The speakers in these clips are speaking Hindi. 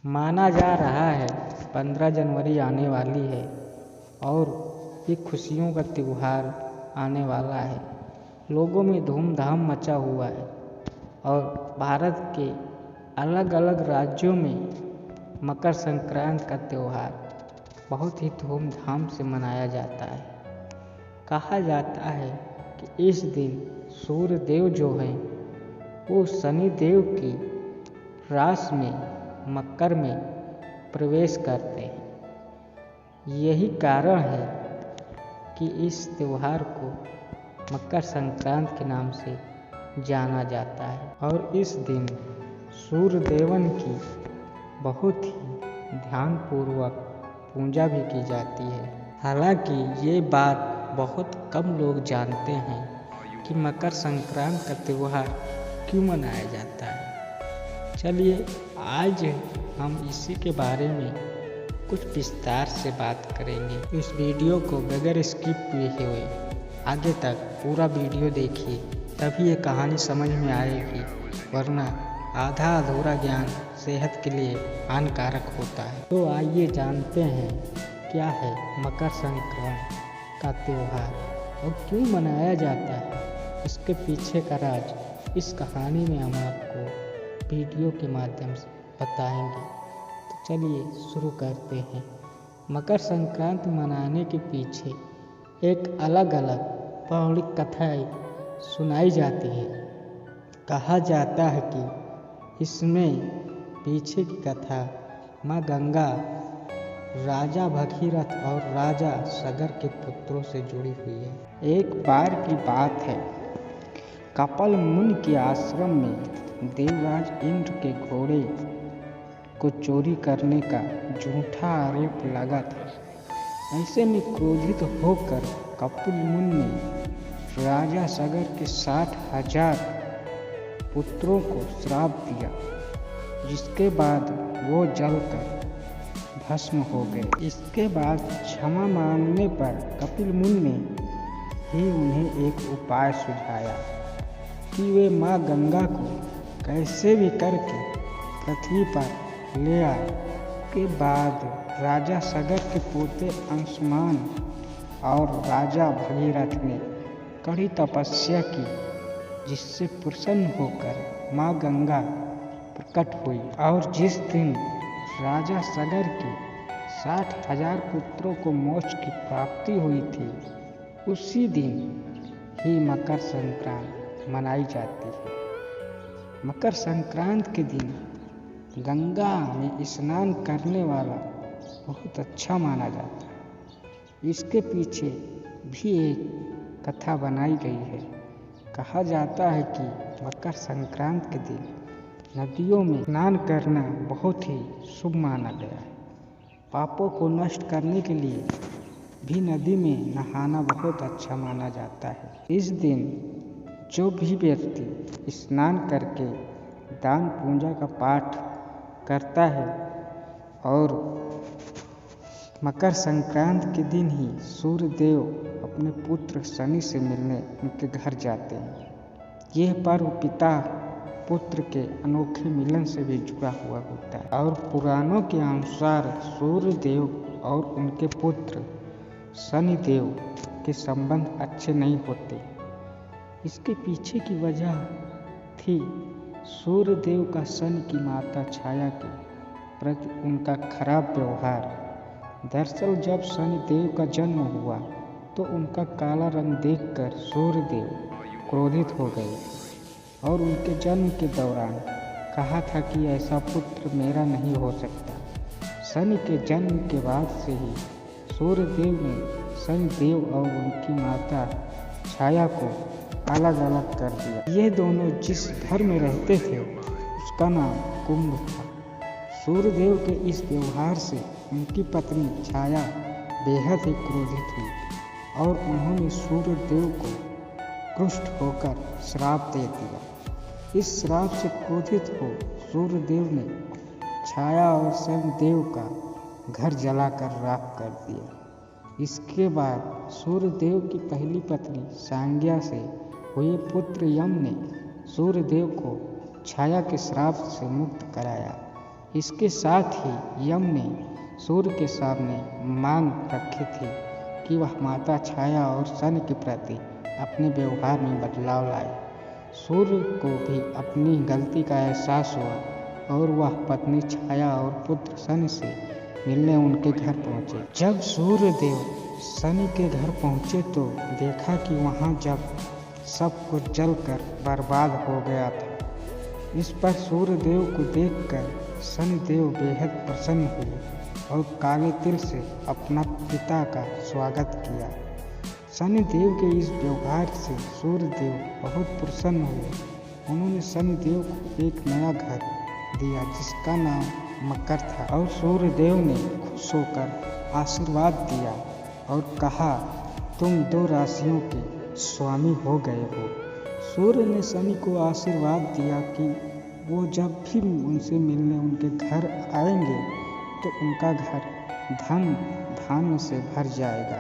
माना जा रहा है 15 जनवरी आने वाली है और ये खुशियों का त्यौहार आने वाला है। लोगों में धूमधाम मचा हुआ है और भारत के अलग अलग राज्यों में मकर संक्रांति का त्यौहार बहुत ही धूमधाम से मनाया जाता है। कहा जाता है कि इस दिन सूर्य देव जो हैं वो शनि देव की राशि में मकर में प्रवेश करते हैं। यही कारण है कि इस त्यौहार को मकर संक्रांति के नाम से जाना जाता है और इस दिन सूर्य देवन की बहुत ही ध्यानपूर्वक पूजा भी की जाती है। हालांकि ये बात बहुत कम लोग जानते हैं कि मकर संक्रांति का त्यौहार क्यों मनाया जाता है। चलिए आज हम इसी के बारे में कुछ विस्तार से बात करेंगे। इस वीडियो को बगैर स्किप किए हुए आगे तक पूरा वीडियो देखिए, तभी ये कहानी समझ में आएगी, वरना आधा अधूरा ज्ञान सेहत के लिए हानिकारक होता है। तो आइए जानते हैं क्या है मकर संक्रांति का त्यौहार और क्यों मनाया जाता है। इसके पीछे का राज इस कहानी में हम आपको वीडियो के माध्यम से बताएंगे। तो चलिए शुरू करते हैं। मकर संक्रांति मनाने के पीछे एक अलग अलग पौराणिक कथाएं सुनाई जाती है। कहा जाता है कि इसमें पीछे की कथा माँ गंगा, राजा भगीरथ और राजा सगर के पुत्रों से जुड़ी हुई है। एक बार की बात है, कपिल मुनि के आश्रम में देवराज इंद्र के घोड़े को चोरी करने का झूठा आरोप लगा था। ऐसे में क्रोधित होकर कपिल मुनि ने राजा सगर के 60,000 पुत्रों को श्राप दिया, जिसके बाद वो जलकर भस्म हो गए। इसके बाद क्षमा मांगने पर कपिल मुनि ने ही उन्हें एक उपाय सुझाया कि वे माँ गंगा को कैसे भी करके पृथ्वी पर ले आए। के बाद राजा सगर के पोते अंशुमान और राजा भगीरथ ने कड़ी तपस्या की, जिससे प्रसन्न होकर माँ गंगा प्रकट हुई और जिस दिन राजा सगर के 60,000 पुत्रों को मोक्ष की प्राप्ति हुई थी, उसी दिन ही मकर संक्रांति मनाई जाती है। मकर संक्रांति के दिन गंगा में स्नान करने वाला बहुत अच्छा माना जाता है। इसके पीछे भी एक कथा बनाई गई है। कहा जाता है कि मकर संक्रांति के दिन नदियों में स्नान करना बहुत ही शुभ माना गया है। पापों को नष्ट करने के लिए भी नदी में नहाना बहुत अच्छा माना जाता है। इस दिन जो भी व्यक्ति स्नान करके दान पूजा का पाठ करता है और मकर संक्रांति के दिन ही सूर्य देव अपने पुत्र शनि से मिलने उनके घर जाते हैं। यह पर्व पिता पुत्र के अनोखे मिलन से भी जुड़ा हुआ होता है और पुराणों के अनुसार सूर्य देव और उनके पुत्र शनि देव के संबंध अच्छे नहीं होते। इसके पीछे की वजह थी सूर्य देव का शनि की माता छाया के प्रति उनका खराब व्यवहार। दरअसल जब शनि देव का जन्म हुआ तो उनका काला रंग देखकर सूर्य देव क्रोधित हो गए और उनके जन्म के दौरान कहा था कि ऐसा पुत्र मेरा नहीं हो सकता। शनि के जन्म के बाद से ही सूर्य देव ने शनि देव और उनकी माता छाया को अलग अलग कर दिया। ये दोनों जिस घर में रहते थे उसका नाम कुंभ था। सूर्य देव के इस व्यवहार से उनकी पत्नी छाया बेहद ही क्रोधित हुई और उन्होंने सूर्य देव को क्रुष्ट होकर श्राप दे दिया। इस श्राप से क्रोधित हो सूर्य देव ने छाया और शनि देव का घर जलाकर राख कर दिया। इसके बाद सूर्य देव की पहली पत्नी सांज्ञा से हुए पुत्र यम ने सूर्य देव को छाया के श्राप से मुक्त कराया। इसके साथ ही यम ने सूर्य के सामने मांग रखी थी कि वह माता छाया और शनि के प्रति अपने व्यवहार में बदलाव लाए। सूर्य को भी अपनी गलती का एहसास हुआ और वह पत्नी छाया और पुत्र शनि से मिलने उनके घर पहुंचे। जब सूर्य देव शनि के घर पहुंचे तो देखा कि वहां जब सब कुछ जलकर बर्बाद हो गया था। इस पर सूर्य देव को देखकर शनि देव बेहद प्रसन्न हुए और काले तिल से अपना पिता का स्वागत किया। शनि देव के इस व्यवहार से सूर्य देव बहुत प्रसन्न हुए। उन्होंने शनि देव को एक नया घर दिया जिसका नाम मकर था और सूर्य देव ने खुश होकर आशीर्वाद दिया और कहा, तुम 2 राशियों के स्वामी हो गए हो। सूर्य ने शनि को आशीर्वाद दिया कि वो जब भी उनसे मिलने उनके घर आएंगे तो उनका घर धन धान्य से भर जाएगा।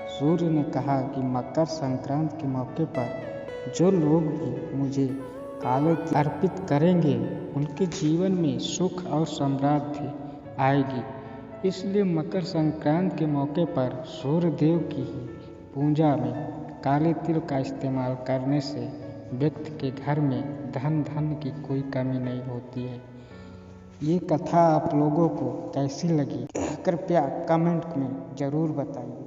सूर्य ने कहा कि मकर संक्रांति के मौके पर जो लोग भी मुझे काले तिल अर्पित करेंगे उनके जीवन में सुख और समृद्धि आएगी। इसलिए मकर संक्रांति के मौके पर सूर्य देव की ही पूजा में काले तिल का इस्तेमाल करने से व्यक्ति के घर में धन की कोई कमी नहीं होती है। ये कथा आप लोगों को कैसी लगी कृपया कमेंट में ज़रूर बताइए।